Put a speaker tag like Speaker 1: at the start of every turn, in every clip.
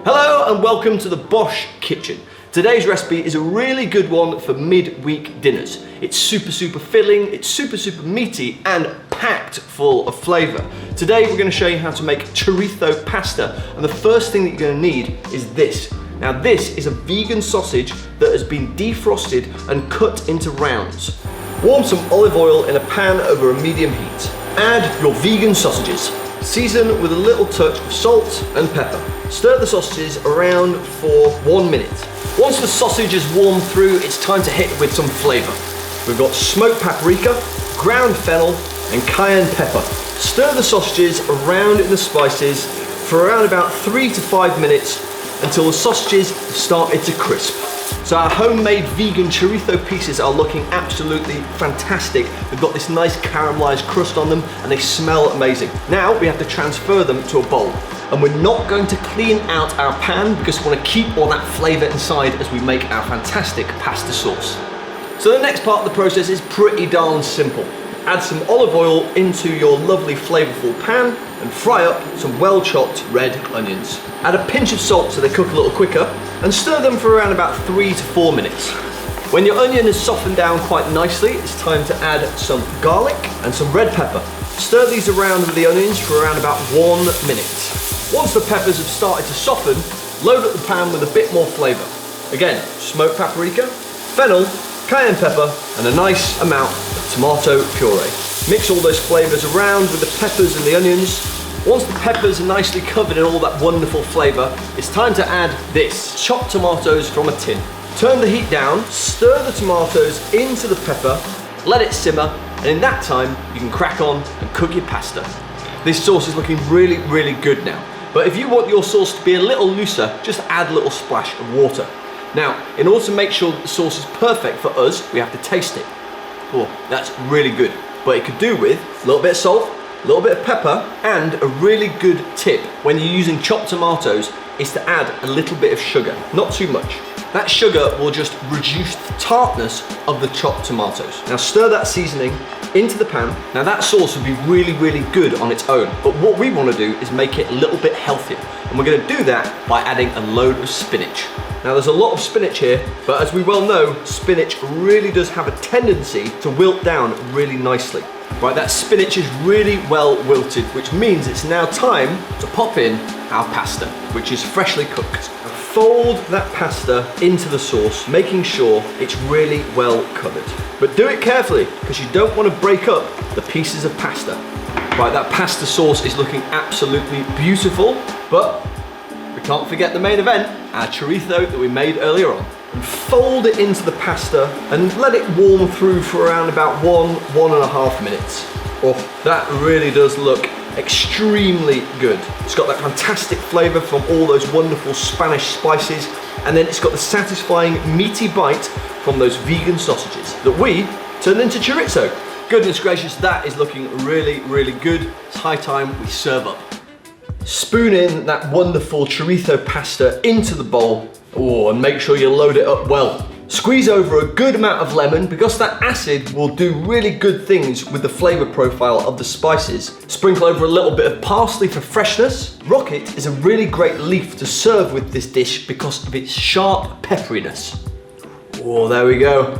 Speaker 1: Hello and welcome to the Bosh Kitchen. Today's recipe is a really good one for mid-week dinners. It's super filling, it's super meaty and packed full of flavour. Today we're going to show you how to make chorizo pasta, and the first thing that you're going to need is this. Now this is a vegan sausage that has been defrosted and cut into rounds. Warm some olive oil in a pan over a medium heat. Add your vegan sausages. Season with a little touch of salt and pepper. Stir the sausages around for 1 minute. Once the sausage is warmed through, it's time to hit it with some flavour. We've got smoked paprika, ground fennel and cayenne pepper. Stir the sausages around in the spices for around about 3 to 5 minutes until the sausages have started to crisp. So our homemade vegan chorizo pieces are looking absolutely fantastic. They've got this nice caramelized crust on them and they smell amazing. Now we have to transfer them to a bowl. And we're not going to clean out our pan because we want to keep all that flavor inside as we make our fantastic pasta sauce. So the next part of the process is pretty darn simple. Add some olive oil into your lovely flavorful pan and fry up some well-chopped red onions. Add a pinch of salt so they cook a little quicker and stir them for around about 3 to 4 minutes. When your onion has softened down quite nicely, it's time to add some garlic and some red pepper. Stir these around with the onions for around about 1 minute. Once the peppers have started to soften, load up the pan with a bit more flavour. Again, smoked paprika, fennel, cayenne pepper and a nice amount of tomato puree. Mix all those flavours around with the peppers and the onions. Once the peppers are nicely covered in all that wonderful flavour, it's time to add this, chopped tomatoes from a tin. Turn the heat down, stir the tomatoes into the pepper, let it simmer, and in that time you can crack on and cook your pasta. This sauce is looking really good now. But if you want your sauce to be a little looser, just add a little splash of water. Now, in order to make sure that the sauce is perfect for us, we have to taste it. Oh, that's really good. But it could do with a little bit of salt, a little bit of pepper, and a really good tip when you're using chopped tomatoes is to add a little bit of sugar, not too much. That sugar will just reduce the tartness of the chopped tomatoes. Now stir that seasoning into the pan. Now that sauce would be really good on its own, but what we want to do is make it a little bit healthier. And we're going to do that by adding a load of spinach. Now there's a lot of spinach here, but as we well know, spinach really does have a tendency to wilt down really nicely. Right, that spinach is really well wilted, which means it's now time to pop in our pasta, which is freshly cooked. Fold that pasta into the sauce, making sure it's really well covered. But do it carefully, because you don't want to break up the pieces of pasta. Right, that pasta sauce is looking absolutely beautiful, but we can't forget the main event, our chorizo that we made earlier on. And fold it into the pasta and let it warm through for around about 1.5 minutes. Oh, that really does look extremely good. It's got that fantastic flavour from all those wonderful Spanish spices, and then it's got the satisfying meaty bite from those vegan sausages that we turned into chorizo. Goodness gracious, that is looking really good. It's high time we serve up. Spoon in that wonderful chorizo pasta into the bowl. Oh, and make sure you load it up well. Squeeze over a good amount of lemon because that acid will do really good things with the flavour profile of the spices. Sprinkle over a little bit of parsley for freshness. Rocket is a really great leaf to serve with this dish because of its sharp pepperiness. Oh, there we go.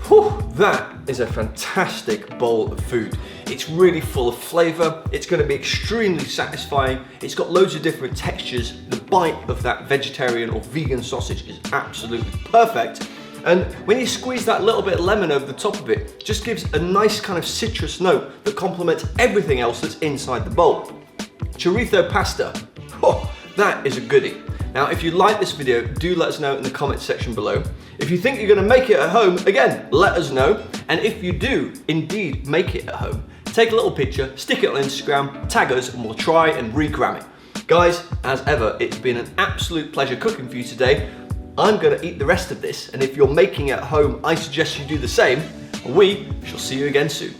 Speaker 1: Whew, that is a fantastic bowl of food. It's really full of flavour, it's going to be extremely satisfying, it's got loads of different textures, the bite of that vegetarian or vegan sausage is absolutely perfect, and when you squeeze that little bit of lemon over the top of it, just gives a nice kind of citrus note that complements everything else that's inside the bowl. Chorizo pasta, oh, that is a goodie. Now, if you like this video, do let us know in the comments section below. If you think you're going to make it at home, again, let us know. And if you do indeed make it at home, take a little picture, stick it on Instagram, tag us, and we'll try and re-gram it. Guys, as ever, it's been an absolute pleasure cooking for you today. I'm going to eat the rest of this, and if you're making it at home, I suggest you do the same. And we shall see you again soon.